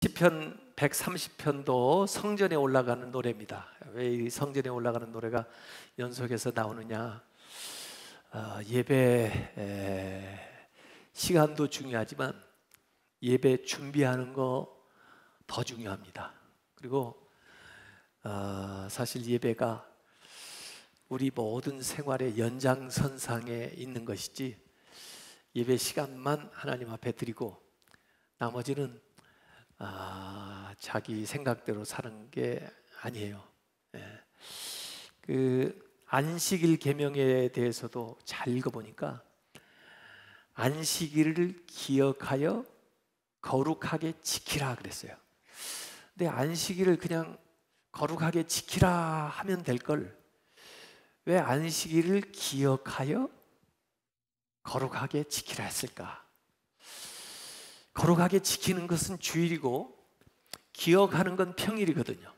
시편 130편도 성전에 올라가는 노래입니다. 왜 이 성전에 올라가는 노래가 연속해서 나오느냐? 예배 시간도 중요하지만 예배 준비하는 거 더 중요합니다. 그리고 사실 예배가 우리 모든 생활의 연장선상에 있는 것이지, 예배 시간만 하나님 앞에 드리고 나머지는 자기 생각대로 사는 게 아니에요. 그 안식일 계명에 대해서도 잘 읽어보니까 안식일을 기억하여 거룩하게 지키라 그랬어요. 근데 안식일을 그냥 거룩하게 지키라 하면 될 걸 왜 안식일을 기억하여 거룩하게 지키라 했을까? 거룩하게 지키는 것은 주일이고 기억하는 건 평일이거든요.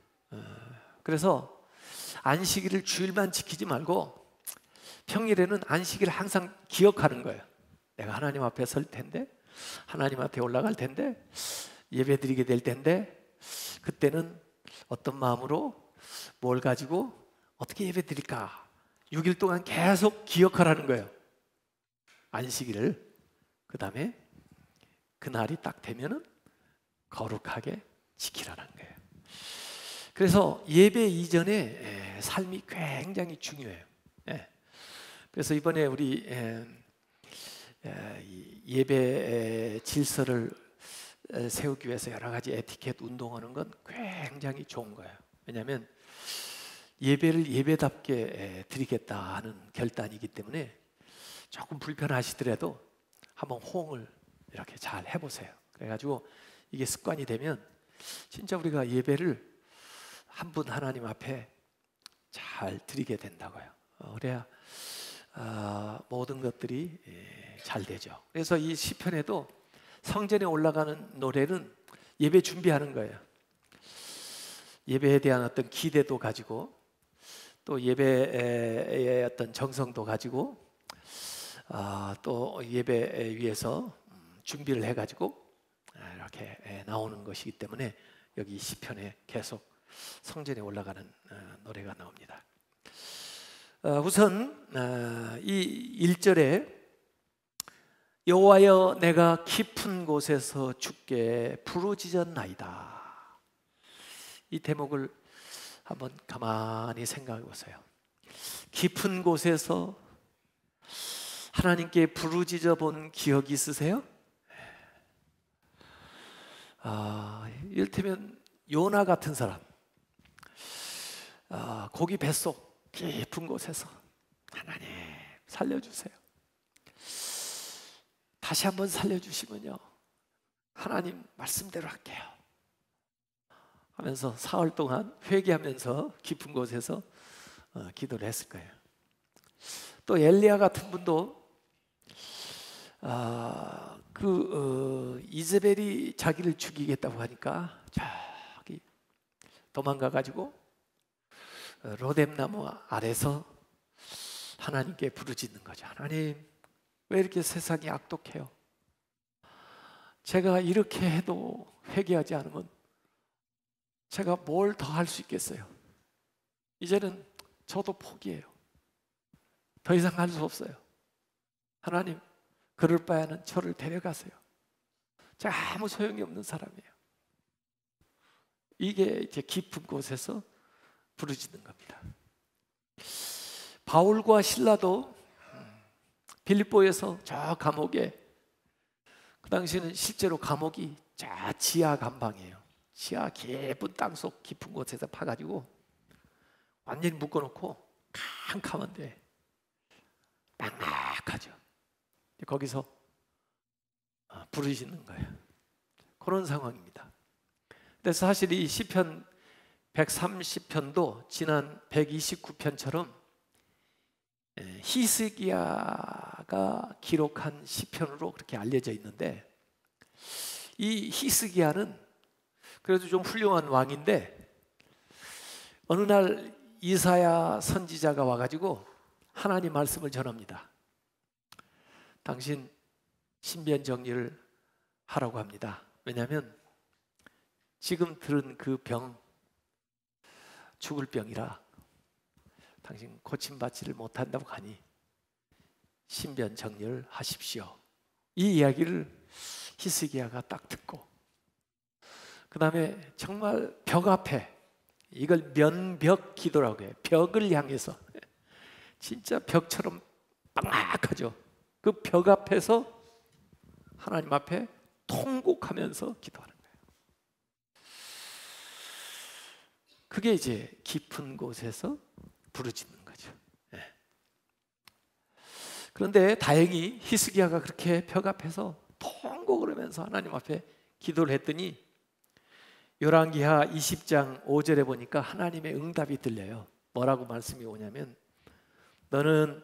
그래서 안식일을 주일만 지키지 말고 평일에는 안식일을 항상 기억하는 거예요. 내가 하나님 앞에 설 텐데, 하나님 앞에 올라갈 텐데, 예배 드리게 될 텐데, 그때는 어떤 마음으로 뭘 가지고 어떻게 예배 드릴까? 6일 동안 계속 기억하라는 거예요. 안식일을. 그 다음에 그날이 딱 되면은 거룩하게 지키라는 거예요. 그래서 예배 이전에 삶이 굉장히 중요해요. 그래서 이번에 우리 예배 질서를 세우기 위해서 여러 가지 에티켓 운동하는 건 굉장히 좋은 거예요. 왜냐하면 예배를 예배답게 드리겠다 하는 결단이기 때문에 조금 불편하시더라도 한번 호응을 이렇게 잘 해보세요. 그래가지고 이게 습관이 되면 진짜 우리가 예배를 한 분 하나님 앞에 잘 드리게 된다고요. 그래야 모든 것들이 잘 되죠. 그래서 이 시편에도 성전에 올라가는 노래는 예배 준비하는 거예요. 예배에 대한 어떤 기대도 가지고 또 예배의 어떤 정성도 가지고 또 예배 위해서 준비를 해가지고 이렇게 나오는 것이기 때문에 여기 시편에 계속 성전에 올라가는 노래가 나옵니다. 우선 이 1절에 여호와여 내가 깊은 곳에서 주께 부르짖었나이다, 이 대목을 한번 가만히 생각해 보세요. 깊은 곳에서 하나님께 부르짖어 본 기억이 있으세요? 이를테면 요나 같은 사람, 고기 뱃속 깊은 곳에서 하나님 살려주세요, 다시 한번 살려주시면요 하나님 말씀대로 할게요 하면서 사흘 동안 회개하면서 깊은 곳에서 기도를 했을 거예요. 또 엘리야 같은 분도 이세벨이 자기를 죽이겠다고 하니까 저기 도망가 가지고 로뎀나무 아래서 하나님께 부르짖는 거죠. 하나님, 왜 이렇게 세상이 악독해요? 제가 이렇게 해도 회개하지 않으면 제가 뭘 더 할 수 있겠어요? 이제는 저도 포기해요. 더 이상 할 수 없어요. 하나님, 그럴 바에는 저를 데려가세요. 제가 아무 소용이 없는 사람이에요. 이게 이제 깊은 곳에서 부르짖는 겁니다. 바울과 실라도 빌립보에서 저 감옥에, 그 당시에는 실제로 감옥이 저 지하 감방이에요. 지하 깊은 땅속 깊은 곳에서 파가지고 완전히 묶어놓고 캄캄한데 막막하죠. 거기서 부르짖는 거예요. 그런 상황입니다. 그래서 사실 이 시편 130편도 지난 129편처럼 히스기야가 기록한 시편으로 그렇게 알려져 있는데, 이 히스기야는 그래도 좀 훌륭한 왕인데 어느 날 이사야 선지자가 와가지고 하나님 말씀을 전합니다. 당신 신변 정리를 하라고 합니다. 왜냐하면 지금 들은 그 병, 죽을 병이라 당신 고침받지를 못한다고 하니 신변 정렬하십시오. 이 이야기를 히스기야가 딱 듣고, 그 다음에 정말 벽 앞에, 이걸 면벽 기도라고 해요. 벽을 향해서, 진짜 벽처럼 막막하죠. 그 벽 앞에서 하나님 앞에 통곡하면서 기도하는 거예요. 그게 이제 깊은 곳에서 부르짖는 거죠. 그런데 다행히 히스기야가 그렇게 벽 앞에서 통곡을 하면서 하나님 앞에 기도를 했더니 열왕기하 20장 5절에 보니까 하나님의 응답이 들려요. 뭐라고 말씀이 오냐면, 너는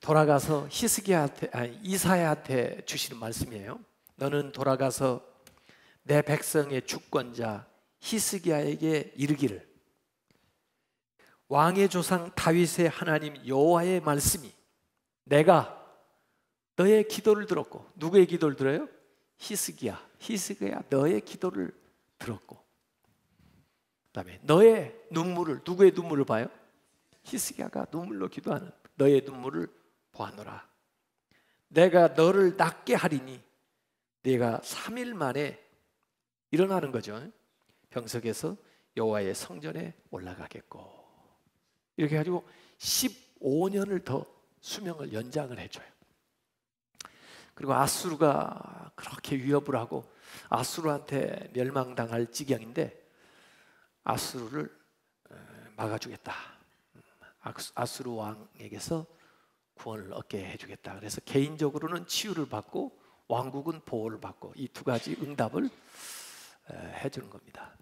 돌아가서 이사야한테 주시는 말씀이에요. 너는 돌아가서 내 백성의 주권자 히스기야에게 이르기를, 왕의 조상 다윗의 하나님 여호와의 말씀이 내가 너의 기도를 들었고, 누구의 기도를 들어요? 히스기야 너의 기도를 들었고, 그 다음에 너의 눈물을, 누구의 눈물을 봐요? 히스기야가 눈물로 기도하는 너의 눈물을 보아노라. 내가 너를 낫게 하리니 네가 3일 만에 일어나는 거죠. 병석에서 여호와의 성전에 올라가겠고. 이렇게 해가지고 15년을 더 수명을 연장을 해줘요. 그리고 아수르가 그렇게 위협을 하고 아수르한테 멸망당할 지경인데 아수르를 막아주겠다. 아수르 왕에게서 구원을 얻게 해주겠다. 그래서 개인적으로는 치유를 받고 왕국은 보호를 받고, 이 두 가지 응답을 해주는 겁니다.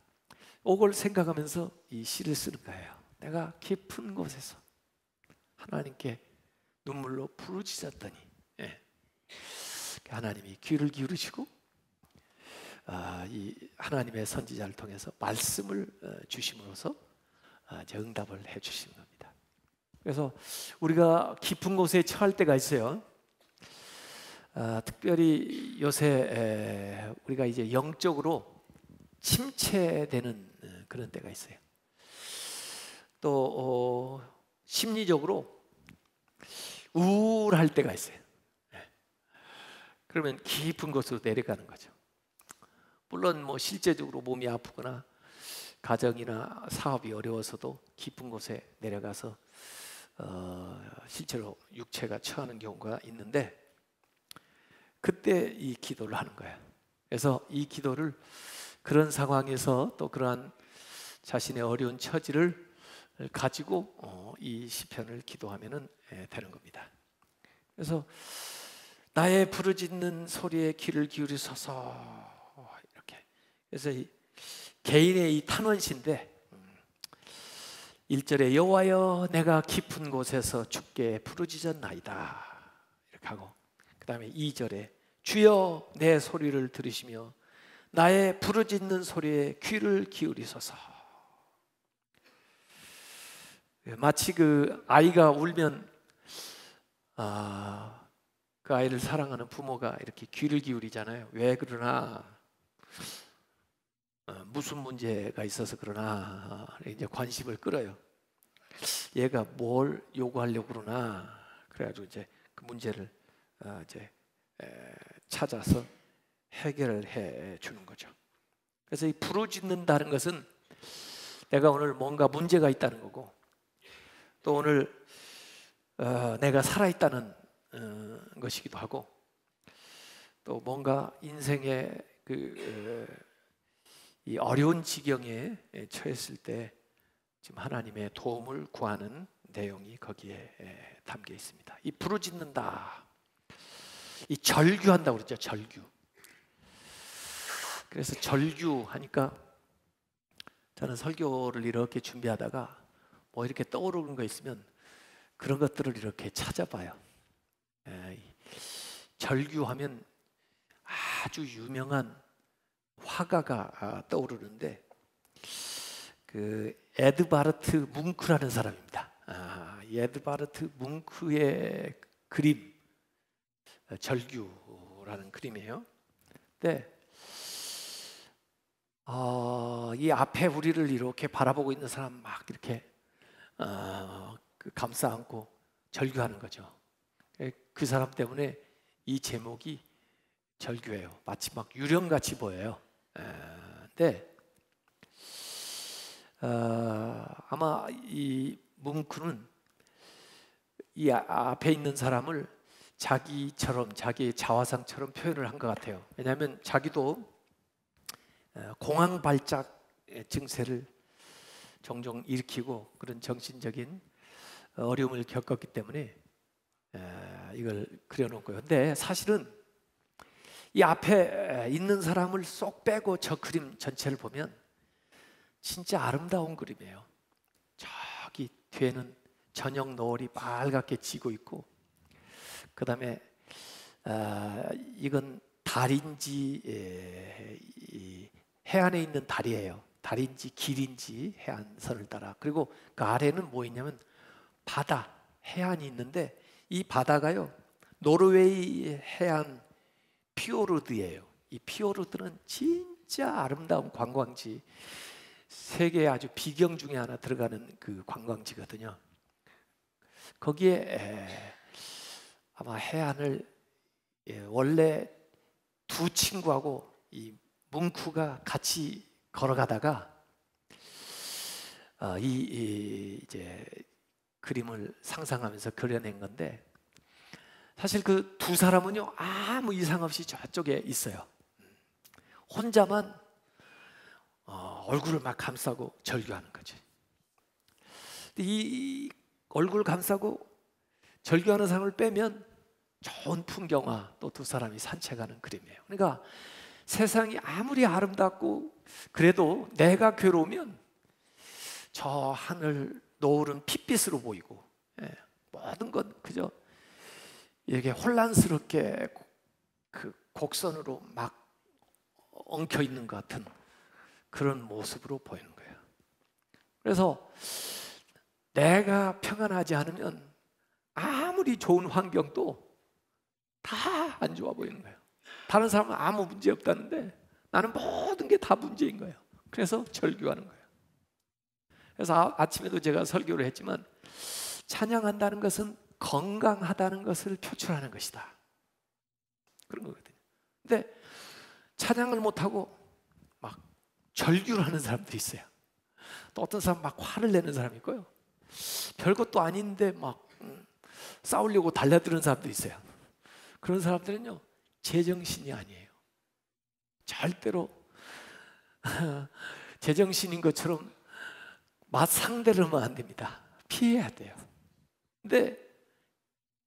이걸 생각하면서 이 시를 쓰는 거예요. 내가 깊은 곳에서 하나님께 눈물로 부르짖었더니 하나님이 귀를 기울이시고 이 하나님의 선지자를 통해서 말씀을 주심으로써 응답을 해주시는 겁니다. 그래서 우리가 깊은 곳에 처할 때가 있어요. 특별히 요새 우리가 이제 영적으로 침체되는 그런 때가 있어요. 또 심리적으로 우울할 때가 있어요. 그러면 깊은 곳으로 내려가는 거죠. 물론 뭐 실제적으로 몸이 아프거나 가정이나 사업이 어려워서도 깊은 곳에 내려가서 실제로 육체가 처하는 경우가 있는데, 그때 이 기도를 하는 거예요. 그래서 이 기도를 그런 상황에서 또 그러한 자신의 어려운 처지를 가지고 이 시편을 기도하면 되는 겁니다. 그래서 나의 부르짖는 소리에 귀를 기울이소서, 이렇게. 그래서 이 개인의 이 탄원시인데 1절에 여호와여 내가 깊은 곳에서 주께 부르짖었나이다, 이렇게 하고, 그 다음에 2절에 주여 내 소리를 들으시며 나의 부르짖는 소리에 귀를 기울이소서. 마치 그 아이가 울면 그 아이를 사랑하는 부모가 이렇게 귀를 기울이잖아요. 왜 그러나, 무슨 문제가 있어서 그러나 이제 관심을 끌어요. 얘가 뭘 요구하려고 그러나, 그래가지고 이제 그 문제를 이제 찾아서 해결을 해 주는 거죠. 그래서 이 부르짖는다는 것은 내가 오늘 뭔가 문제가 있다는 거고, 또 오늘 내가 살아있다는 것이기도 하고, 또 뭔가 인생의 이 어려운 지경에 처했을 때 지금 하나님의 도움을 구하는 내용이 거기에 담겨 있습니다. 이 부르짖는다, 이 절규한다고 그러죠. 절규. 그래서 절규하니까 저는 설교를 이렇게 준비하다가 뭐 이렇게 떠오르는 거 있으면 그런 것들을 이렇게 찾아봐요. 절규하면 아주 유명한 화가가 떠오르는데, 그 에드바르트 뭉크라는 사람입니다. 에드바르트 뭉크의 그림, 절규라는 그림이에요. 근데 이 앞에 우리를 이렇게 바라보고 있는 사람 막 이렇게 감싸 안고 절규하는 거죠. 그 사람 때문에 이 제목이 절규예요. 마치 막 유령같이 보여요. 근데 아마 이 뭉크는 이 앞에 있는 사람을 자기처럼, 자기의 자화상처럼 표현을 한 것 같아요. 왜냐하면 자기도 공황 발작 증세를 종종 일으키고 그런 정신적인 어려움을 겪었기 때문에 이걸 그려놓고요. 근데 사실은 이 앞에 있는 사람을 쏙 빼고 저 그림 전체를 보면 진짜 아름다운 그림이에요. 저기 뒤에는 저녁 노을이 빨갛게 지고 있고, 그 다음에 이건 달인지 해안에 있는 달이에요. 달인지 길인지 해안선을 따라. 그리고 그 아래는 뭐 있냐면 바다, 해안이 있는데 이 바다가요 노르웨이 해안 피오르드예요. 이 피오르드는 진짜 아름다운 관광지, 세계의 아주 비경 중에 하나 들어가는 그 관광지거든요. 거기에 아마 해안을 원래 두 친구하고 이 뭉크가 같이 걸어가다가 이제 그림을 상상하면서 그려낸 건데, 사실 그 두 사람은요 아무 이상 없이 저쪽에 있어요. 혼자만 얼굴을 막 감싸고 절규하는 거지. 이 얼굴 감싸고 절규하는 사람을 빼면 좋은 풍경화, 또 두 사람이 산책하는 그림이에요. 그러니까 세상이 아무리 아름답고 그래도 내가 괴로우면 저 하늘 노을은 핏빛으로 보이고, 모든 건 그저 이렇게 혼란스럽게 그 곡선으로 막 엉켜 있는 것 같은 그런 모습으로 보이는 거예요. 그래서 내가 평안하지 않으면 아무리 좋은 환경도 다 안 좋아 보이는 거예요. 다른 사람은 아무 문제 없다는데 나는 모든 게 다 문제인 거예요. 그래서 절규하는 거예요. 그래서 아침에도 제가 설교를 했지만, 찬양한다는 것은 건강하다는 것을 표출하는 것이다, 그런 거거든요. 근데 찬양을 못하고 막 절규를 하는 사람들이 있어요. 또 어떤 사람 막 화를 내는 사람이 있고요, 별것도 아닌데 막 싸우려고 달려드는 사람도 있어요. 그런 사람들은요 제정신이 아니에요. 절대로 제정신인 것처럼 맞상대를 하면 안 됩니다. 피해야 돼요. 근데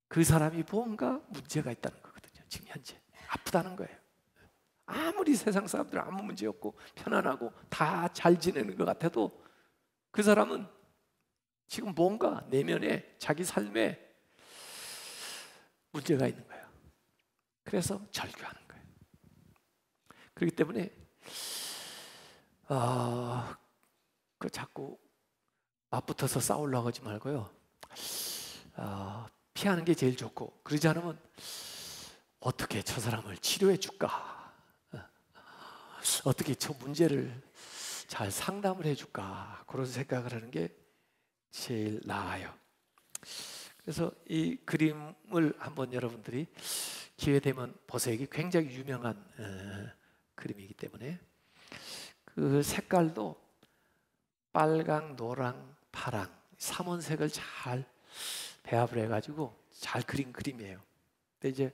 그 사람이 뭔가 문제가 있다는 거거든요. 지금 현재 아프다는 거예요. 아무리 세상 사람들 아무 문제 없고 편안하고 다 잘 지내는 것 같아도 그 사람은 지금 뭔가 내면에 자기 삶에 문제가 있는 거예요. 그래서 절규하는 거예요. 그렇기 때문에 그 자꾸 맞붙어서 싸우려고 하지 말고요, 피하는 게 제일 좋고, 그러지 않으면 어떻게 저 사람을 치료해 줄까, 어떻게 저 문제를 잘 상담을 해줄까, 그런 생각을 하는 게 제일 나아요. 그래서 이 그림을 한번 여러분들이 기회 되면 보세요. 이게 굉장히 유명한 그림이기 때문에 그 색깔도 빨강, 노랑, 파랑, 삼원색을 잘 배합을 해가지고 잘 그린 그림이에요. 근데 이제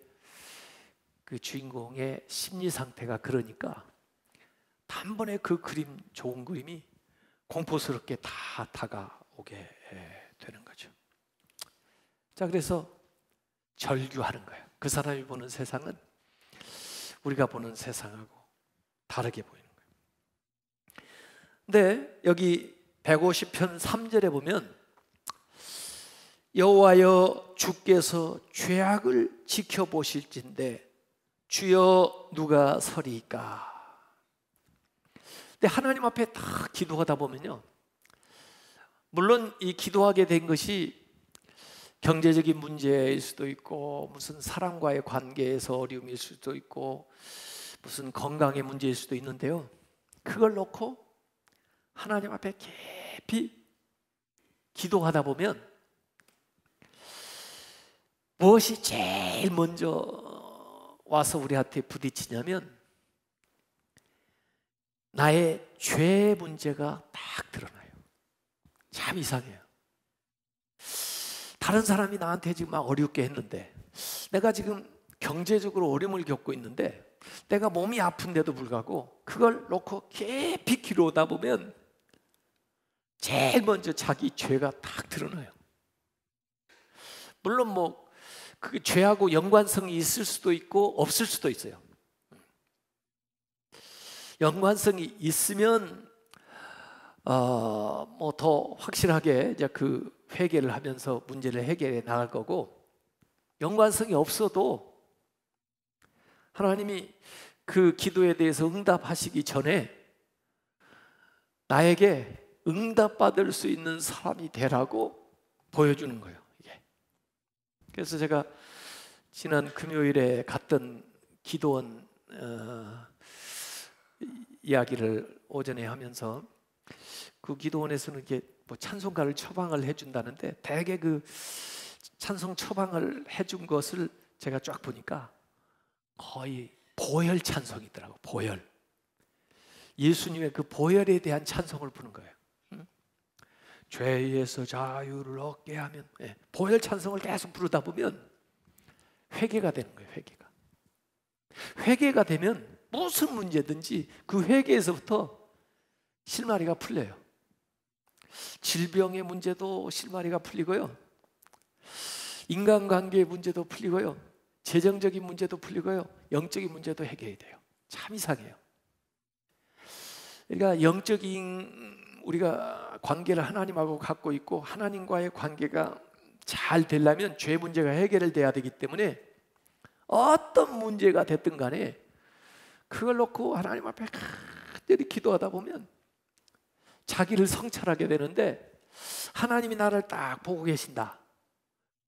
그 주인공의 심리 상태가 그러니까 단번에 그 그림, 좋은 그림이 공포스럽게 다 다가오게 되는 거죠. 자, 그래서 절규하는 거예요. 그 사람이 보는 세상은 우리가 보는 세상하고 다르게 보이는 거예요. 근데 여기 150편 3절에 보면, 여호와여 주께서 죄악을 지켜보실진데 주여 누가 서리이까. 근데 하나님 앞에 다 기도하다 보면요, 물론 이 기도하게 된 것이 경제적인 문제일 수도 있고, 무슨 사람과의 관계에서 어려움일 수도 있고, 무슨 건강의 문제일 수도 있는데요, 그걸 놓고 하나님 앞에 깊이 기도하다 보면 무엇이 제일 먼저 와서 우리한테 부딪히냐면 나의 죄 문제가 딱 드러나요. 참 이상해요. 다른 사람이 나한테 지금 막 어렵게 했는데, 내가 지금 경제적으로 어려움을 겪고 있는데, 내가 몸이 아픈데도 불구하고 그걸 놓고 깊이 기도하다 보면 제일 먼저 자기 죄가 딱 드러나요. 물론 뭐 그 죄하고 연관성이 있을 수도 있고 없을 수도 있어요. 연관성이 있으면 뭐 더 확실하게 이제 그 회개를 하면서 문제를 해결해 나갈 거고, 연관성이 없어도 하나님이 그 기도에 대해서 응답하시기 전에 나에게 응답받을 수 있는 사람이 되라고 보여주는 거예요, 이게. 그래서 제가 지난 금요일에 갔던 기도원 이야기를 오전에 하면서, 그 기도원에서는 이게 뭐 찬송가를 처방을 해준다는데, 대개 그 찬송 처방을 해준 것을 제가 쫙 보니까 거의 보혈 찬송이더라고. 보혈, 예수님의 그 보혈에 대한 찬송을 부른 거예요. 죄에서 자유를 얻게 하면, 보혈 찬송을 계속 부르다 보면 회개가 되는 거예요. 회개가 되면 무슨 문제든지 그 회개에서부터 실마리가 풀려요. 질병의 문제도 실마리가 풀리고요, 인간관계의 문제도 풀리고요, 재정적인 문제도 풀리고요, 영적인 문제도 해결이 돼요. 참 이상해요. 그러니까 영적인 우리가 관계를 하나님하고 갖고 있고, 하나님과의 관계가 잘 되려면 죄 문제가 해결돼야 되기 때문에 어떤 문제가 됐든 간에 그걸 놓고 하나님 앞에 간절히 기도하다 보면 자기를 성찰하게 되는데, 하나님이 나를 딱 보고 계신다.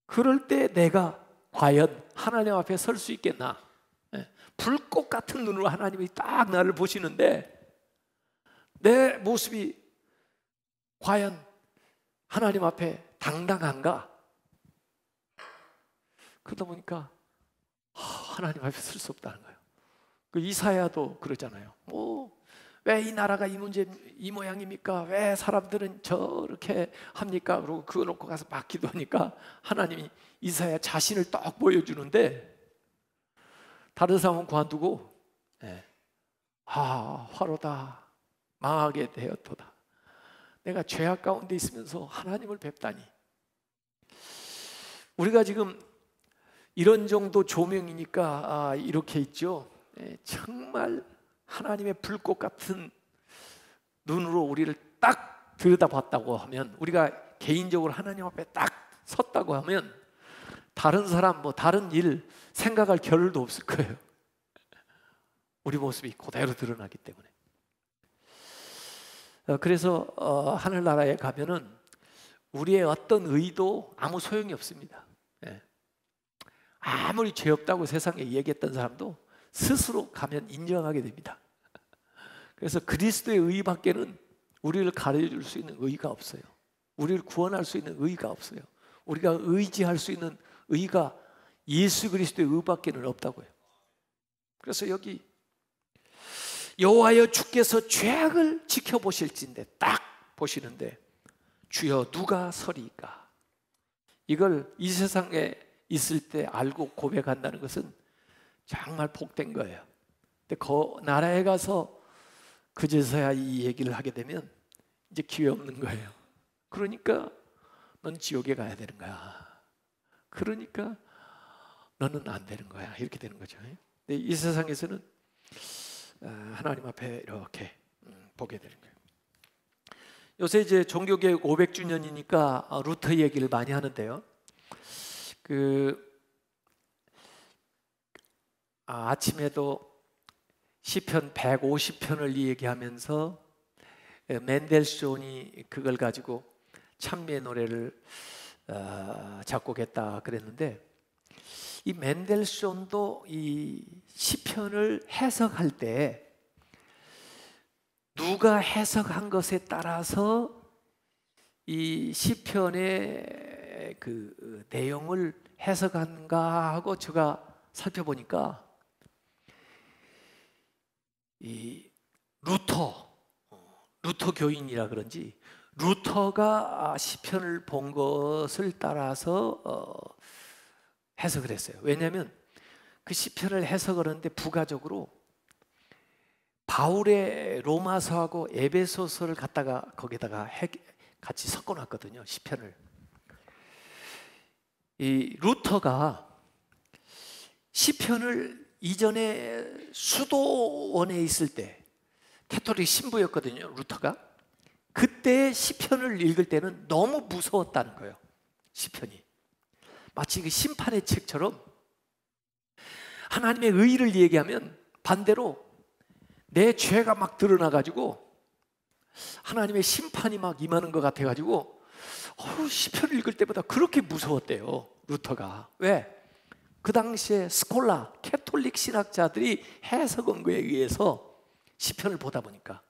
그럴 때 내가 과연 하나님 앞에 설 수 있겠나? 불꽃 같은 눈으로 하나님이 딱 나를 보시는데 내 모습이 과연 하나님 앞에 당당한가? 그러다 보니까 하나님 앞에 설 수 없다는 거예요. 그 이사야도 그러잖아요. 왜 이 나라가 이 문제 이 모양입니까? 왜 사람들은 저렇게 합니까? 그러고 그거 놓고 가서 막 기도하니까 하나님이 이사야 자신을 딱 보여주는데, 다른 사람은 관두고 화로다, 망하게 되었도다. 내가 죄악 가운데 있으면서 하나님을 뵙다니. 우리가 지금 이런 정도 조명이니까 이렇게 있죠. 정말 하나님의 불꽃 같은 눈으로 우리를 딱 들여다봤다고 하면, 우리가 개인적으로 하나님 앞에 딱 섰다고 하면 다른 사람, 다른 일 생각할 겨를도 없을 거예요. 우리 모습이 그대로 드러나기 때문에. 그래서 하늘나라에 가면은 우리의 어떤 의도 아무 소용이 없습니다. 아무리 죄 없다고 세상에 얘기했던 사람도 스스로 가면 인정하게 됩니다. 그래서 그리스도의 의밖에는 우리를 가르쳐줄 수 있는 의가 없어요. 우리를 구원할 수 있는 의가 없어요. 우리가 의지할 수 있는 의가 예수 그리스도의 의밖에는 없다고요. 그래서 여기 여호와여 주께서 죄악을 지켜보실진데 딱 보시는데, 주여 누가 서리이까? 이걸 이 세상에 있을 때 알고 고백한다는 것은 정말 복된 거예요. 근데 그 나라에 가서 그제서야 이 얘기를 하게 되면 이제 기회 없는 거예요. 그러니까 넌 지옥에 가야 되는 거야. 그러니까 너는 안 되는 거야. 이렇게 되는 거죠. 근데 이 세상에서는 하나님 앞에 이렇게 보게 되는 거예요. 요새 이제 종교개혁 500주년이니까 루터 얘기를 많이 하는데요. 아침에도 시편 150편을 얘기하면서 맨델스존이 그걸 가지고 찬미의 노래를 작곡했다 그랬는데, 이 맨델스존도 이 시편을 해석할 때 누가 해석한 것에 따라서 이 시편의 그 내용을 해석한가 하고 제가 살펴보니까 이 루터 교인이라 그런지 루터가 시편을 본 것을 따라서 해석을 했어요. 왜냐하면 그 시편을 해석을 하는데 부가적으로 바울의 로마서하고 에베소서를 갖다가 거기다가 같이 섞어놨거든요. 시편을. 이 루터가 시편을 이전에 수도원에 있을 때 캐톨릭 신부였거든요. 루터가. 그때 시편을 읽을 때는 너무 무서웠다는 거예요. 시편이 마치 그 심판의 책처럼 하나님의 의의를 얘기하면 반대로 내 죄가 막 드러나가지고 하나님의 심판이 막 임하는 것 같아가지고 시편을 읽을 때보다 그렇게 무서웠대요. 루터가. 왜? 그 당시에 스콜라, 캐톨릭 신학자들이 해석한 거에 의해서 시편을 보다 보니까.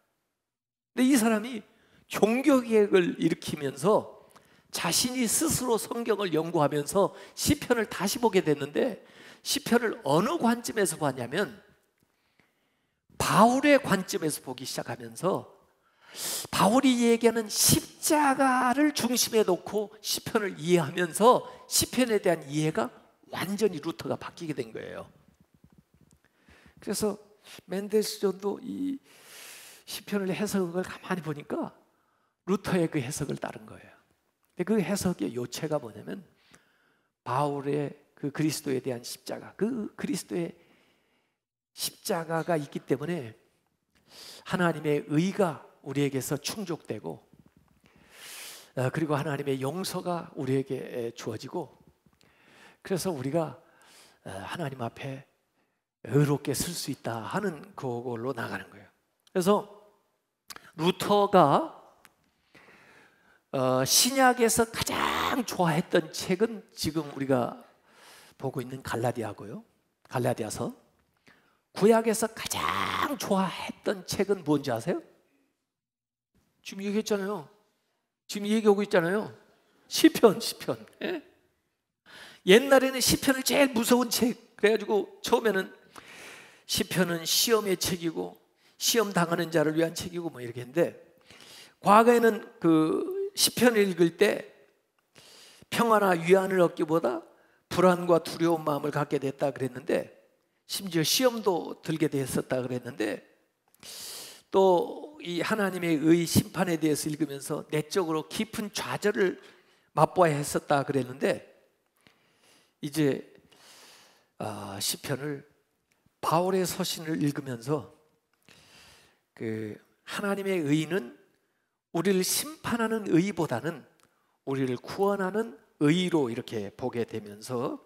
근데 이 사람이 종교개혁을 일으키면서 자신이 스스로 성경을 연구하면서 시편을 다시 보게 됐는데 시편을 어느 관점에서 봤냐면 바울의 관점에서 보기 시작하면서 바울이 얘기하는 십자가를 중심에 놓고 시편을 이해하면서 시편에 대한 이해가 완전히 루터가 바뀌게 된 거예요. 그래서 멘델스존도 이 시편을 해석한 걸 가만히 보니까 루터의 그 해석을 따른 거예요. 근데 그 해석의 요체가 뭐냐면 바울의 그 그리스도에 대한 십자가, 그 그리스도의 십자가가 있기 때문에 하나님의 의가 우리에게서 충족되고 그리고 하나님의 용서가 우리에게 주어지고 그래서 우리가 하나님 앞에 의롭게 설 수 있다 하는 그걸로 나가는 거예요. 그래서 루터가 신약에서 가장 좋아했던 책은 지금 우리가 보고 있는 갈라디아고요. 갈라디아서. 구약에서 가장 좋아했던 책은 뭔지 아세요? 지금 얘기했잖아요. 지금 얘기하고 있잖아요. 시편. 예? 옛날에는 시편을 제일 무서운 책 그래가지고 처음에는 시편은 시험의 책이고 시험 당하는 자를 위한 책이고 뭐 이렇게 했는데 과거에는 그 시편을 읽을 때 평화나 위안을 얻기보다 불안과 두려운 마음을 갖게 됐다 그랬는데 심지어 시험도 들게 됐었다 그랬는데 또 이 하나님의 의 심판에 대해서 읽으면서 내적으로 깊은 좌절을 맛보아야 했었다 그랬는데 이제 시편을 바울의 서신을 읽으면서 그 하나님의 의는 우리를 심판하는 의보다는 우리를 구원하는 의로 이렇게 보게 되면서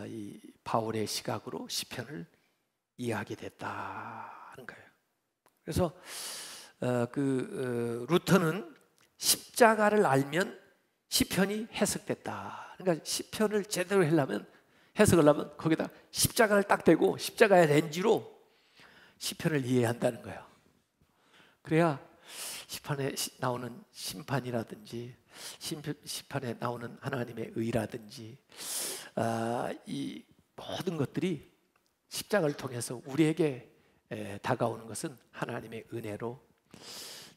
이 바울의 시각으로 시편을 이해하게 됐다는 거예요. 그래서 루터는 십자가를 알면 시편이 해석됐다. 그러니까 시편을 제대로 해석을 하면 거기다 십자가를 딱 대고 십자가의 렌즈로 시편을 이해한다는 거예요. 그래야 시편에 나오는 심판이라든지 시편에 나오는 하나님의 의라든지 이 모든 것들이 십자가를 통해서 우리에게 다가오는 것은 하나님의 은혜로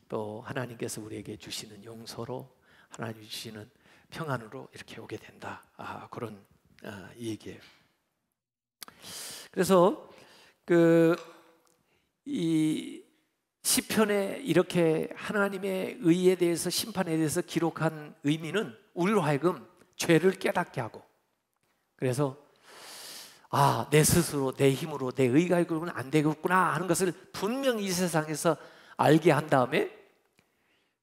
또 하나님께서 우리에게 주시는 용서로 하나님이 주시는 평안으로 이렇게 오게 된다. 그런 얘기예요. 그래서 이 시편에 이렇게 하나님의 의에 대해서 심판에 대해서 기록한 의미는 우리로 하여금 죄를 깨닫게 하고 그래서 내 스스로 내 힘으로 내 의가 있고는 안 되겠구나 하는 것을 분명히 이 세상에서 알게 한 다음에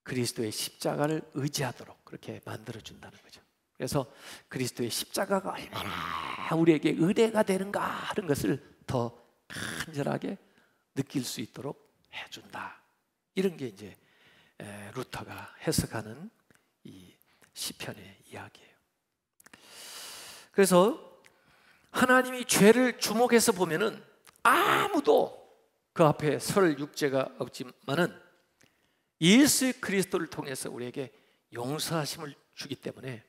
그리스도의 십자가를 의지하도록 그렇게 만들어준다는 거죠. 그래서 그리스도의 십자가가 얼마나 우리에게 은혜가 되는가 하는 것을 더 간절하게 느낄 수 있도록 해준다. 이런 게 이제 루터가 해석하는 이 시편의 이야기예요. 그래서 하나님이 죄를 주목해서 보면은 아무도 그 앞에 설 육제가 없지만은 예수 그리스도를 통해서 우리에게 용서하심을 주기 때문에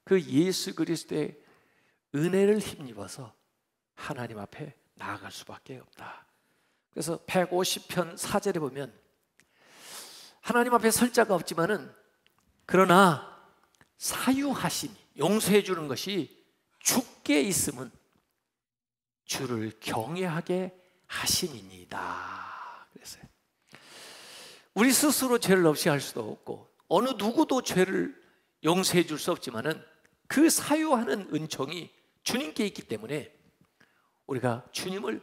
그 예수 그리스도의 은혜를 힘입어서 하나님 앞에 나아갈 수밖에 없다. 그래서 150편 4절에 보면 하나님 앞에 설 자가 없지만은 그러나 사유하심이, 용서해 주는 것이 주께 있음은 주를 경외하게 하심이니이다. 그랬어요. 우리 스스로 죄를 없이 할 수도 없고 어느 누구도 죄를 용서해 줄 수 없지만은 그 사유하는 은총이 주님께 있기 때문에 우리가 주님을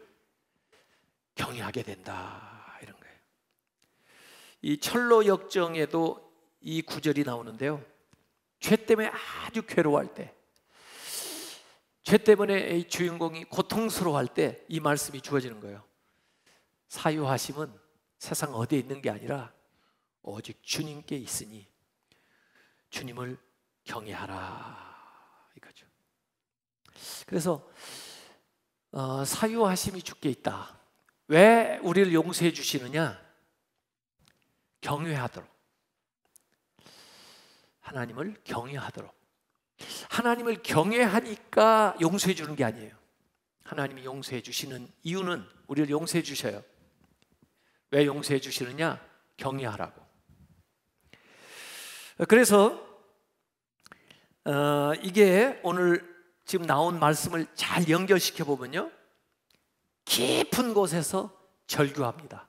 경외하게 된다, 이런 거예요. 이 철로 역정에도 이 구절이 나오는데요, 죄 때문에 아주 괴로워할 때, 죄 때문에 이 주인공이 고통스러워할 때 이 말씀이 주어지는 거예요. 사유하심은 세상 어디에 있는 게 아니라 오직 주님께 있으니 주님을 경외하라, 이거죠. 그래서 사유하심이 주께 있다. 왜 우리를 용서해 주시느냐? 경외하도록, 하나님을 경외하도록. 하나님을 경외하니까 용서해 주는 게 아니에요. 하나님이 용서해 주시는 이유는 우리를 용서해 주셔요. 왜 용서해 주시느냐? 경외하라고. 그래서 이게 오늘 지금 나온 말씀을 잘 연결시켜 보면요, 깊은 곳에서 절규합니다.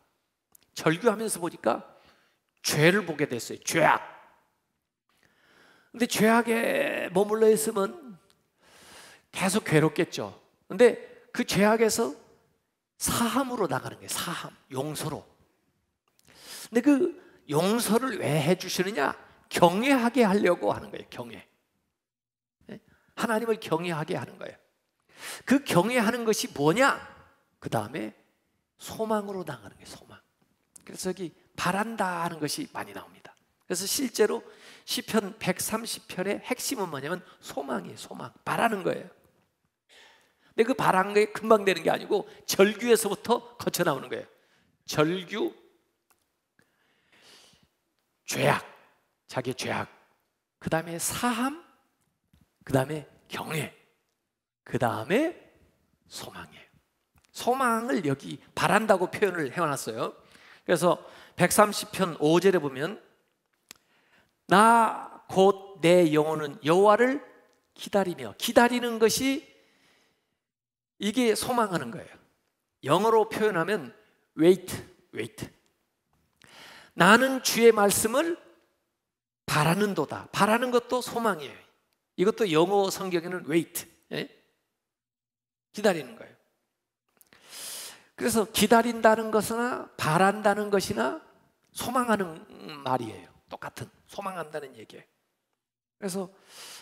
절규하면서 보니까 죄를 보게 됐어요. 죄악. 근데 죄악에 머물러 있으면 계속 괴롭겠죠. 근데 그 죄악에서 사함으로 나가는 거예요. 사함, 용서로. 근데 그 용서를 왜 해주시느냐? 경외하게 하려고 하는 거예요. 경외. 하나님을 경외하게 하는 거예요. 그 경외하는 것이 뭐냐? 그 다음에 소망으로 나가는 거예요. 소망. 그래서 여기 바란다 하는 것이 많이 나옵니다. 그래서 실제로 시편 130편의 핵심은 뭐냐면 소망이에요. 소망. 바라는 거예요. 근데 그 바라는 게 금방 되는 게 아니고 절규에서부터 거쳐 나오는 거예요. 절규, 죄악, 자기의 죄악, 그 다음에 사함, 그 다음에 경외, 그 다음에 소망이에요. 소망을 여기 바란다고 표현을 해놨어요. 그래서 130편 5절에 보면 나 곧 내 영혼은 여호와를 기다리며, 기다리는 것이 이게 소망하는 거예요. 영어로 표현하면 wait. 나는 주의 말씀을 바라는도다. 바라는 것도 소망이에요. 이것도 영어 성경에는 wait, 기다리는 거예요. 그래서 기다린다는 것이나 바란다는 것이나 소망하는 말이에요. 똑같은, 소망한다는 얘기예요. 그래서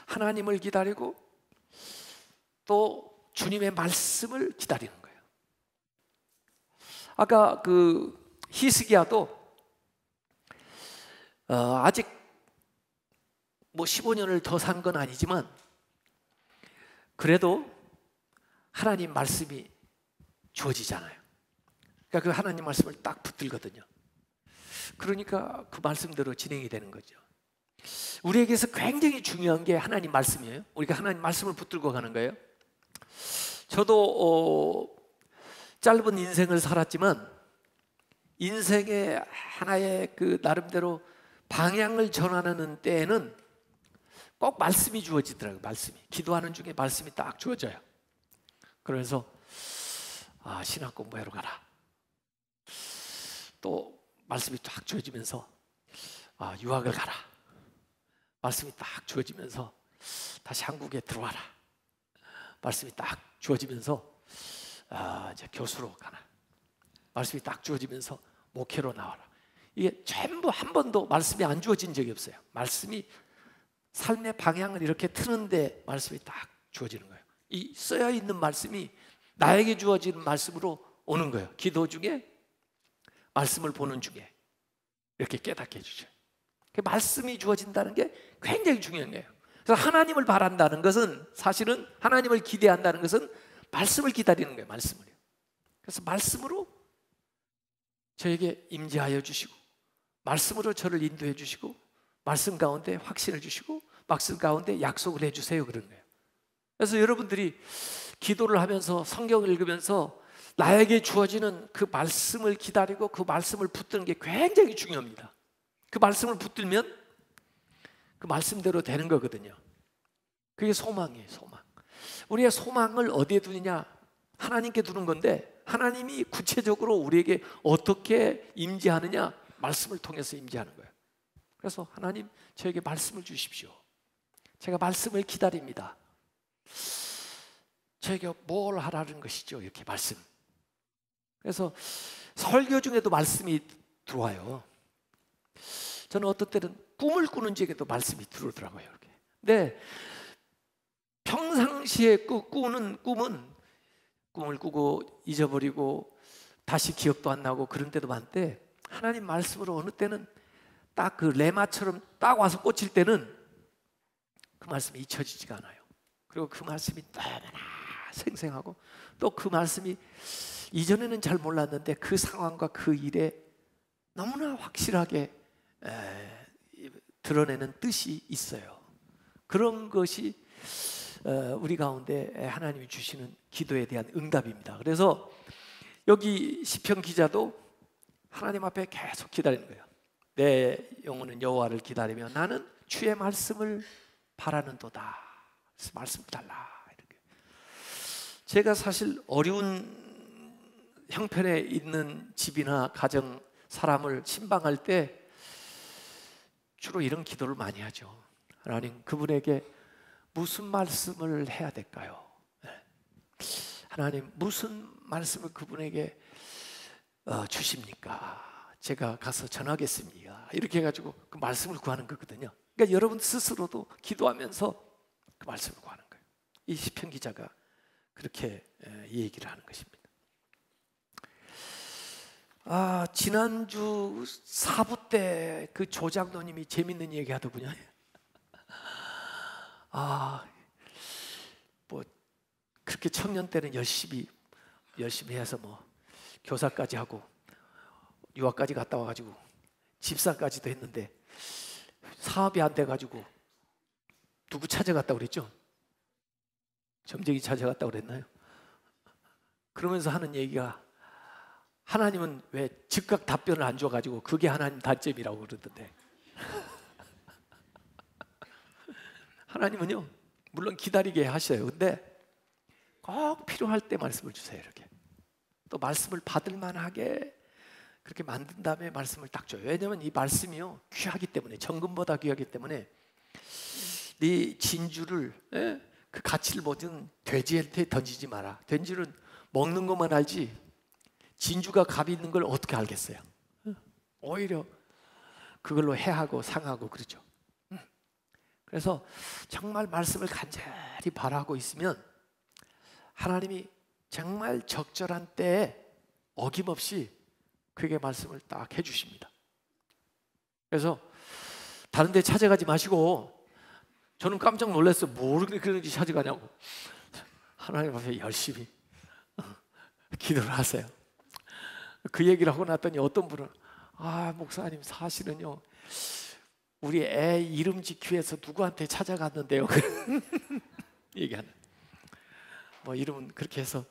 하나님을 기다리고 또 주님의 말씀을 기다리는 거예요. 아까 그 히스기야도 아직 뭐 15년을 더 산 건 아니지만 그래도 하나님 말씀이 주어지잖아요. 그러니까 그 하나님 말씀을 딱 붙들거든요. 그러니까 그 말씀대로 진행이 되는 거죠. 우리에게서 굉장히 중요한 게 하나님 말씀이에요. 우리가 하나님 말씀을 붙들고 가는 거예요. 저도 짧은 인생을 살았지만 인생의 하나의 그 나름대로 방향을 전하는 때에는 꼭 말씀이 주어지더라고요. 말씀이, 기도하는 중에 말씀이 딱 주어져요. 그래서 신학 공부하러 가라. 또 말씀이 딱 주어지면서 유학을 가라. 말씀이 딱 주어지면서 다시 한국에 들어와라. 말씀이 딱 주어지면서 이제 교수로 가라. 말씀이 딱 주어지면서 목회로 나와라. 이게 전부 한 번도 말씀이 안 주어진 적이 없어요. 말씀이 삶의 방향을 이렇게 트는데 말씀이 딱 주어지는 거예요. 이 써야 있는 말씀이 나에게 주어지는 말씀으로 오는 거예요. 기도 중에, 말씀을 보는 중에 이렇게 깨닫게 해주죠. 말씀이 주어진다는 게 굉장히 중요한 거예요. 그래서 하나님을 바란다는 것은, 사실은 하나님을 기대한다는 것은 말씀을 기다리는 거예요. 말씀을요. 그래서 말씀으로 저에게 임재하여 주시고 말씀으로 저를 인도해 주시고 말씀 가운데 확신을 주시고 말씀 가운데 약속을 해주세요 그런 거예요. 그래서 여러분들이 기도를 하면서 성경을 읽으면서 나에게 주어지는 그 말씀을 기다리고 그 말씀을 붙드는 게 굉장히 중요합니다. 그 말씀을 붙들면 그 말씀대로 되는 거거든요. 그게 소망이에요. 소망. 우리의 소망을 어디에 두느냐? 하나님께 두는 건데 하나님이 구체적으로 우리에게 어떻게 임재하느냐? 말씀을 통해서 임재하는 거예요. 그래서 하나님 저에게 말씀을 주십시오. 제가 말씀을 기다립니다. 저에게 뭘 하라는 것이죠? 이렇게 말씀. 그래서 설교 중에도 말씀이 들어와요. 저는 어떤 때는 꿈을 꾸는 중에도 말씀이 들어오더라고요. 이렇게. 근데 평상시에 꾸는 꿈은 꿈을 꾸고 잊어버리고 다시 기억도 안 나고 그런 때도 많은데 하나님 말씀으로 어느 때는 딱 그 레마처럼 딱 와서 꽂힐 때는 그 말씀이 잊혀지지가 않아요. 그리고 그 말씀이 너무나 생생하고 또 그 말씀이 이전에는 잘 몰랐는데 그 상황과 그 일에 너무나 확실하게 드러내는 뜻이 있어요. 그런 것이 우리 가운데 하나님이 주시는 기도에 대한 응답입니다. 그래서 여기 시편 기자도 하나님 앞에 계속 기다리는 거예요. 내 영혼은 여호와를 기다리며 나는 주의 말씀을 바라는도다. 그래서 말씀 달라. 이렇게. 제가 사실 어려운 형편에 있는 집이나 가정 사람을 신방할 때 주로 이런 기도를 많이 하죠. 하나님 그분에게 무슨 말씀을 해야 될까요? 하나님 무슨 말씀을 그분에게 주십니까? 제가 가서 전하겠습니다. 이렇게 해가지고 그 말씀을 구하는 거거든요. 그러니까 여러분 스스로도 기도하면서 그 말씀을 구하는 거예요. 이 시편 기자가 그렇게 얘기를 하는 것입니다. 지난주 4부 때 그 조장로님이 재밌는 얘기 하더군요. 뭐 그렇게 청년 때는 열심히 해서 뭐 교사까지 하고 유학까지 갔다 와가지고 집사까지도 했는데 사업이 안 돼가지고 누구 찾아갔다고 그랬죠? 점쟁이 찾아갔다고 그랬나요? 그러면서 하는 얘기가 하나님은 왜 즉각 답변을 안 줘가지고 그게 하나님 단점이라고 그러던데 하나님은요 물론 기다리게 하셔요. 근데 꼭 필요할 때 말씀을 주세요. 이렇게 또 말씀을 받을 만하게 그렇게 만든 다음에 말씀을 딱 줘요. 왜냐하면 이 말씀이요 귀하기 때문에, 정금보다 귀하기 때문에 네 진주를 그 가치를 보든 돼지한테 던지지 마라. 돼지는 먹는 것만 알지 진주가 값이 있는 걸 어떻게 알겠어요? 오히려 그걸로 해하고 상하고 그러죠. 그래서 정말 말씀을 간절히 바라고 있으면 하나님이 정말 적절한 때에 어김없이 그게 말씀을 딱 해주십니다. 그래서 다른 데 찾아가지 마시고 저는 깜짝 놀랐어요. 뭘 그런지 찾아가냐고. 하나님 앞에 열심히 기도를 하세요. 그 얘기를 하고 났더니 어떤 분은 목사님 사실은요 우리 애 이름 짓기 위해서 누구한테 찾아갔는데요 얘기하는 뭐 이름은 그렇게 해서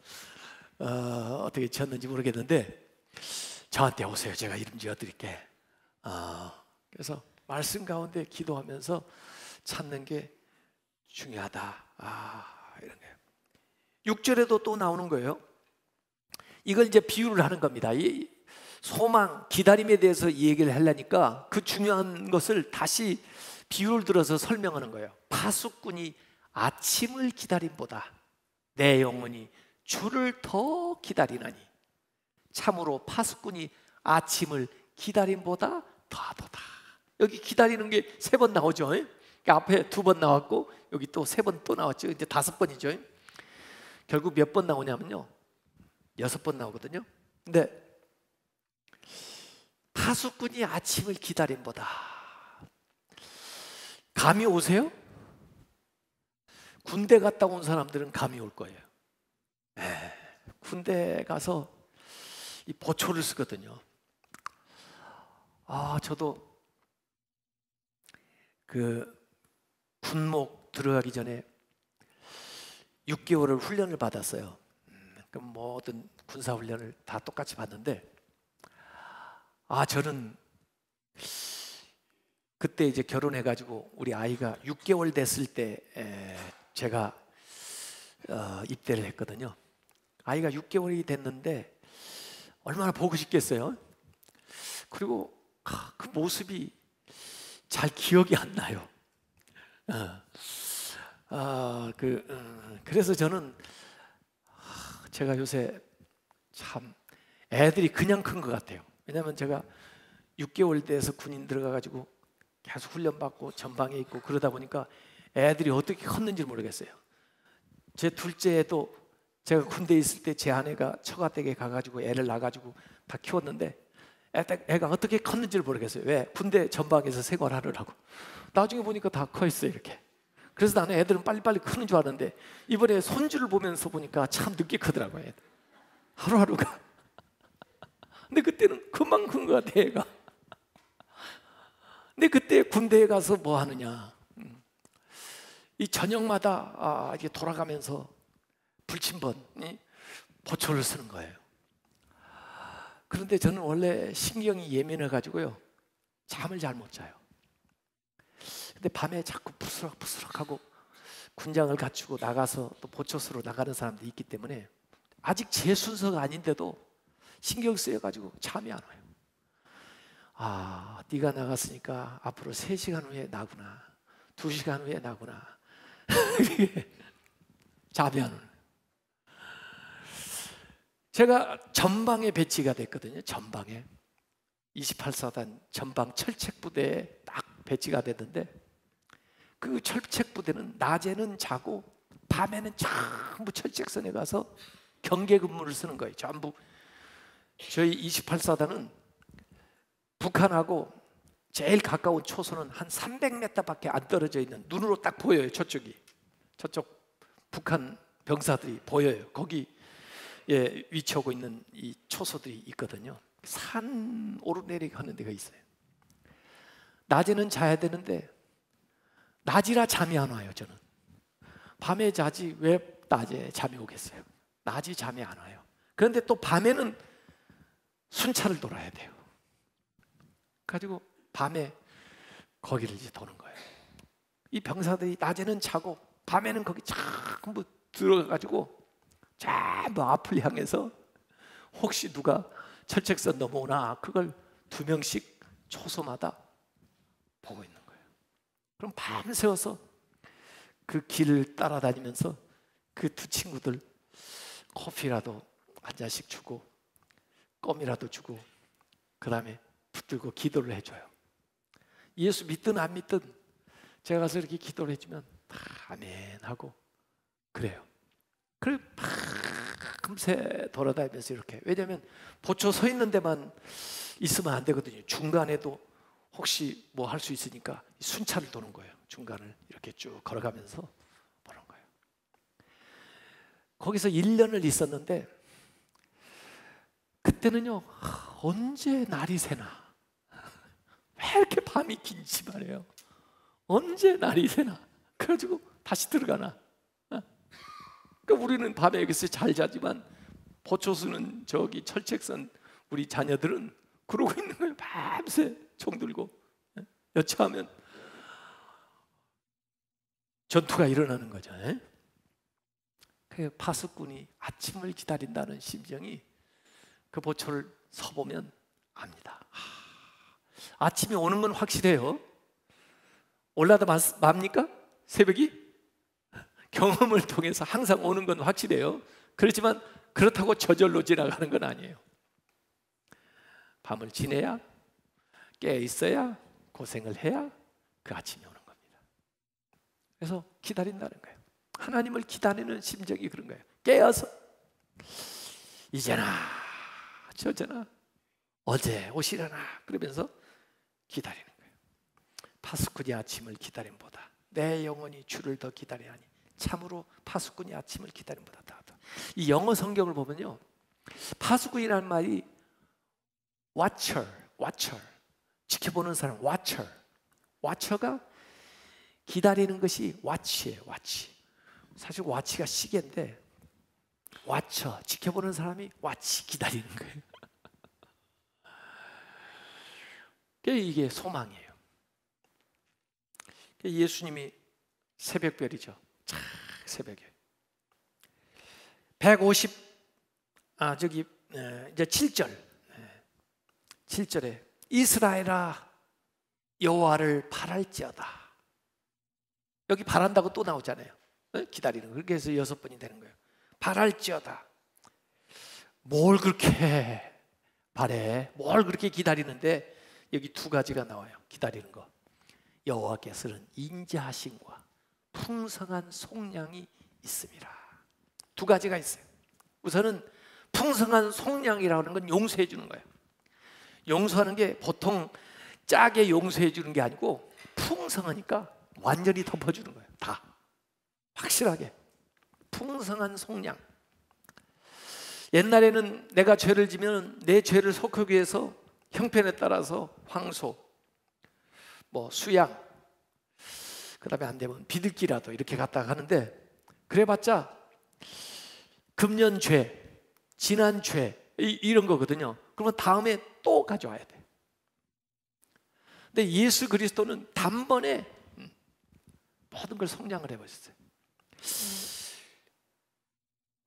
어떻게 지었는지 모르겠는데 저한테 오세요. 제가 이름 지어드릴게. 그래서 말씀 가운데 기도하면서 찾는 게 중요하다. 이런 거예요. 6절에도 또 나오는 거예요. 이걸 이제 비유를 하는 겁니다. 이 소망, 기다림에 대해서 이 얘기를 하려니까 그 중요한 것을 다시 비유를 들어서 설명하는 거예요. 파수꾼이 아침을 기다림보다 내 영혼이 주를 더 기다리나니 참으로 파수꾼이 아침을 기다림보다 더하도다. 여기 기다리는 게 3번 나오죠. 그러니까 앞에 2번 나왔고 여기 또 3번 또 나왔죠. 이제 5번이죠. 결국 몇 번 나오냐면요 6번 나오거든요. 근데 파수꾼이 아침을 기다림보다 감이 오세요? 군대 갔다 온 사람들은 감이 올 거예요. 군대 가서 이 보초를 쓰거든요. 저도 그 군목 들어가기 전에 6개월을 훈련을 받았어요. 그럼 모든 군사 훈련을 다 똑같이 받는데, 저는 그때 이제 결혼해가지고 우리 아이가 6개월 됐을 때 제가 입대를 했거든요. 아이가 6개월이 됐는데 얼마나 보고 싶겠어요. 그리고 그 모습이 잘 기억이 안 나요. 그래서 저는 제가 요새 참 애들이 그냥 큰 것 같아요. 왜냐하면 제가 6개월 돼서 군인 들어가가지고 계속 훈련받고 전방에 있고 그러다 보니까 애들이 어떻게 컸는지 모르겠어요. 제 둘째도 제가 군대에 있을 때 제 아내가 처가댁에 가가지고 애를 낳아가지고 다 키웠는데 애가 어떻게 컸는지를 모르겠어요. 왜? 군대 전방에서 생활하느라고. 나중에 보니까 다 커 있어요, 이렇게. 그래서 나는 애들은 빨리빨리 크는 줄 알았는데 이번에 손주를 보면서 보니까 참 늦게 크더라고요, 애들. 하루하루가. 근데 그때는 금방 큰 것 같아, 애가. 근데 그때 군대에 가서 뭐 하느냐, 이 저녁마다 이게 돌아가면서 불침번이 보초를 쓰는 거예요. 그런데 저는 원래 신경이 예민해가지고요, 잠을 잘 못 자요. 근데 밤에 자꾸 부스럭부스럭하고 군장을 갖추고 나가서 또 보초소로 나가는 사람들이 있기 때문에 아직 제 순서가 아닌데도 신경 쓰여가지고 잠이 안 와요. 네가 나갔으니까 앞으로 3시간 후에 나구나, 2시간 후에 나구나. 잠이 안 오는. 제가 전방에 배치가 됐거든요. 전방에 28사단 전방 철책부대에 딱 배치가 됐는데, 그 철책부대는 낮에는 자고 밤에는 전부 철책선에 가서 경계 근무를 쓰는 거예요. 전부. 저희 28사단은 북한하고 제일 가까운 초소는 한 300m밖에 안 떨어져 있는, 눈으로 딱 보여요. 저쪽 북한 병사들이 보여요. 거기 위치하고 있는 이 초소들이 있거든요. 산 오르내리기 하는 데가 있어요. 낮에는 자야 되는데 낮이라 잠이 안 와요. 저는 밤에 자지 왜 낮에 잠이 오겠어요. 낮이 잠이 안 와요. 그런데 또 밤에는 순찰을 돌아야 돼요. 가지고 밤에 거기를 이제 도는 거예요. 이 병사들이 낮에는 자고 밤에는 거기 전부 들어가가지고 전부 앞을 향해서 혹시 누가 철책선 넘어오나 그걸 2명씩 초소마다 보고 있는 거예요. 그럼 밤새워서 그 길을 따라다니면서 그 2 친구들 커피라도 한 잔씩 주고 껌이라도 주고 그 다음에 붙들고 기도를 해줘요. 예수 믿든 안 믿든 제가 가서 이렇게 기도를 해주면 다 아멘 하고 그래요. 그래 밤새 돌아다니면서 이렇게. 왜냐하면 보초 서 있는 데만 있으면 안 되거든요. 중간에도 혹시 뭐 할 수 있으니까 순찰을 도는 거예요. 중간을 이렇게 쭉 걸어가면서 보는 거예요. 거기서 1년을 있었는데 그때는요, 언제 날이 새나, 왜 이렇게 밤이 긴지 말이에요. 언제 날이 새나. 그래가지고 다시 들어가나. 그러니까 우리는 밤에 여기서 잘 자지만 보초수는 저기 철책선 우리 자녀들은 그러고 있는 거예요. 밤새 총 들고 여차하면 전투가 일어나는 거죠. 그 파수꾼이 아침을 기다린다는 심정이 그 보초를 서보면 압니다. 아침이 오는 건 확실해요. 올라다 맙니까? 새벽이? 경험을 통해서 항상 오는 건 확실해요. 그렇지만 그렇다고 저절로 지나가는 건 아니에요. 밤을 지내야, 깨어 있어야, 고생을 해야 그 아침이 오는 겁니다. 그래서 기다린다는 거예요. 하나님을 기다리는 심정이 그런 거예요. 깨어서 이제나 저제나 어제 오시려나 그러면서 기다리는 거예요. 파수꾼이 아침을 기다림보다 내 영혼이 주를 더 기다리하니 참으로 파수꾼이 아침을 기다림보다 나다. 이 영어 성경을 보면요, 파수꾼이라는 말이 watcher, 지켜보는 사람, 와처. 와처가 기다리는 것이 와치예요. 와치. 사실 와치가 시계인데 와처, 지켜보는 사람이 와치, 기다리는 거예요. 이게 소망이에요. 예수님이 새벽별이죠. 참 새벽에 150 이제 7절에 이스라엘아 여호와를 바랄지어다. 여기 바란다고 또 나오잖아요. 기다리는 거. 그렇게 해서 6번이 되는 거예요. 바랄지어다. 뭘 그렇게 바래? 뭘 그렇게 기다리는데 여기 두 가지가 나와요. 기다리는 거. 여호와께서는 인자하심과 풍성한 속량이 있습니다. 두 가지가 있어요. 우선은 풍성한 속량이라고 하는 건 용서해 주는 거예요. 용서하는 게 보통 짜게 용서해 주는 게 아니고 풍성하니까 완전히 덮어주는 거예요. 다 확실하게 풍성한 속량. 옛날에는 내가 죄를 지면 내 죄를 속하기 위해서 형편에 따라서 황소, 수양, 그 다음에 안 되면 비둘기라도 이렇게 갖다가 하는데, 그래봤자 금년죄, 지난죄 이런 거거든요. 그러면 다음에 또 가져와야 돼. 근데 예수 그리스도는 단번에 모든 걸 속량을 해버렸어요.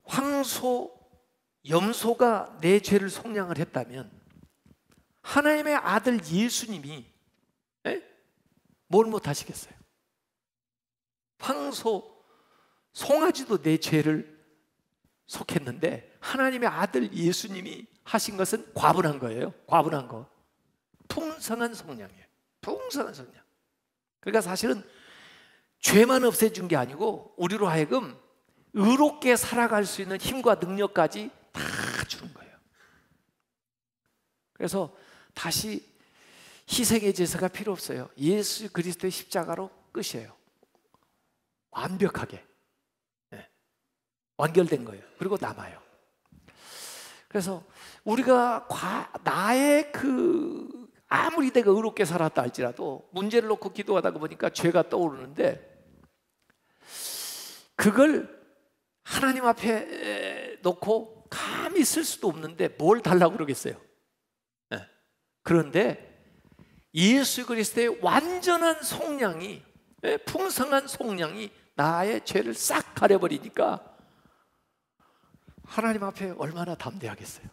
황소, 염소가 내 죄를 속량을 했다면 하나님의 아들 예수님이 뭘 못하시겠어요? 황소, 송아지도 내 죄를 속했는데 하나님의 아들 예수님이 하신 것은 과분한 거예요. 과분한 거. 풍성한 속량이에요. 풍성한 속량. 그러니까 사실은 죄만 없애준 게 아니고 우리로 하여금 의롭게 살아갈 수 있는 힘과 능력까지 다 주는 거예요. 그래서 다시 희생의 제사가 필요 없어요. 예수 그리스도의 십자가로 끝이에요. 완벽하게 완결된 거예요. 그리고 남아요. 그래서 우리가 나의 아무리 내가 의롭게 살았다 할지라도 문제를 놓고 기도하다 보니까 죄가 떠오르는데, 그걸 하나님 앞에 놓고 감히 쓸 수도 없는데 뭘 달라고 그러겠어요? 그런데 예수 그리스도의 완전한 속량이, 풍성한 속량이 나의 죄를 싹 가려버리니까 하나님 앞에 얼마나 담대하겠어요?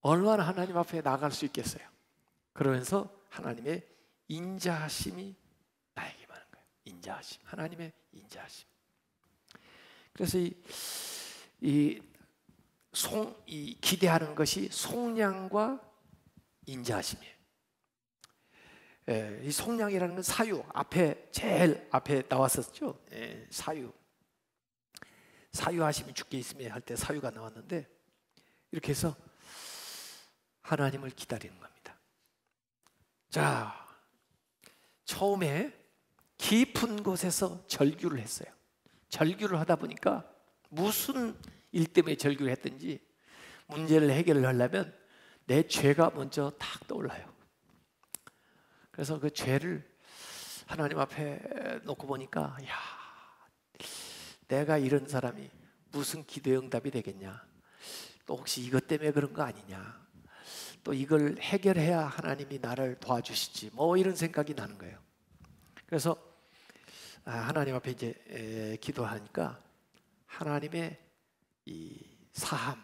얼마나 하나님 앞에 나갈 수 있겠어요? 그러면서 하나님의 인자하심이 나에게 임하는 거예요. 인자하심, 하나님의 인자하심. 그래서 이 기대하는 것이 속량과 인자하심이에요. 이 속량이라는 건 사유, 제일 앞에 나왔었죠. 사유하심이 주께 있으며 할 때 사유가 나왔는데, 이렇게 해서 하나님을 기다리는 겁니다. 자, 처음에 깊은 곳에서 절규를 했어요. 절규를 하다 보니까 무슨 일 때문에 절규를 했든지 문제를 해결을 하려면 내 죄가 먼저 탁 떠올라요. 그래서 그 죄를 하나님 앞에 놓고 보니까, 야, 내가 이런 사람이 무슨 기도의 응답이 되겠냐, 또 혹시 이것 때문에 그런 거 아니냐, 또 이걸 해결해야 하나님이 나를 도와주시지, 이런 생각이 나는 거예요. 그래서 하나님 앞에 이제 기도하니까 하나님의 이 사함,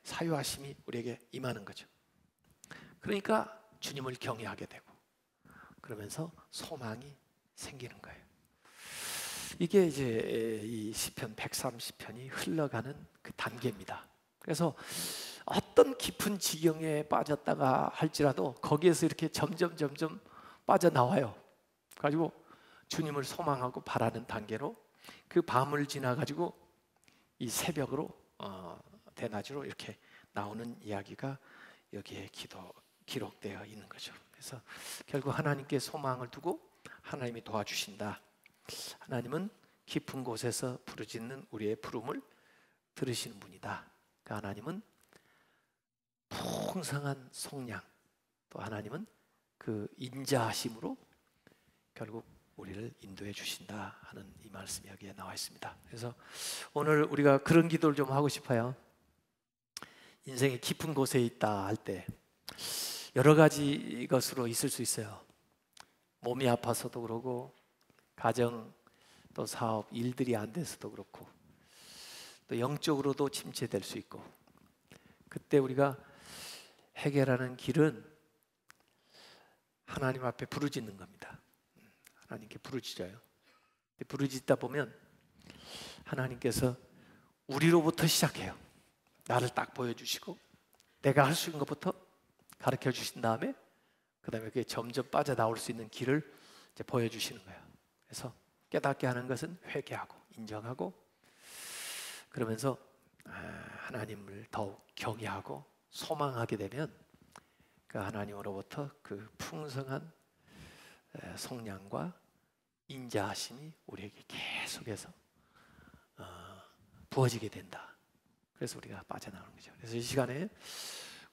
사유하심이 우리에게 임하는 거죠. 그러니까 주님을 경외하게 되고, 그러면서 소망이 생기는 거예요. 이게 이제 이 시편 130편이 흘러가는 그 단계입니다. 그래서 어떤 깊은 지경에 빠졌다가 할지라도 거기에서 이렇게 점점 빠져나와요. 가지고 주님을 소망하고 바라는 단계로 그 밤을 지나 가지고 이 새벽으로 대낮으로 이렇게 나오는 이야기가 여기에 기록되어 있는 거죠. 그래서 결국 하나님께 소망을 두고 하나님이 도와주신다. 하나님은 깊은 곳에서 부르짖는 우리의 부름을 들으시는 분이다. 그러니까 하나님은 풍성한 속량, 또 하나님은 그 인자하심으로 결국 우리를 인도해 주신다 하는 이 말씀이 여기에 나와 있습니다. 그래서 오늘 우리가 그런 기도를 좀 하고 싶어요. 인생의 깊은 곳에 있다 할 때 여러 가지 것으로 있을 수 있어요. 몸이 아파서도 그러고, 가정 또 사업 일들이 안 돼서도 그렇고, 또 영적으로도 침체될 수 있고, 그때 우리가 해결하는 길은 하나님 앞에 부르짖는 겁니다. 하나님께 부르짖어요. 부르짖다 보면 하나님께서 우리로부터 시작해요. 나를 딱 보여주시고 내가 할 수 있는 것부터 가르쳐 주신 다음에 그 다음에 그게 점점 빠져나올 수 있는 길을 이제 보여주시는 거예요. 그래서 깨닫게 하는 것은 회개하고 인정하고, 그러면서 하나님을 더욱 경외하고 소망하게 되면 그 하나님으로부터 그 풍성한 속량과 인자하심이 우리에게 계속해서 부어지게 된다. 그래서 우리가 빠져나오는 거죠. 그래서 이 시간에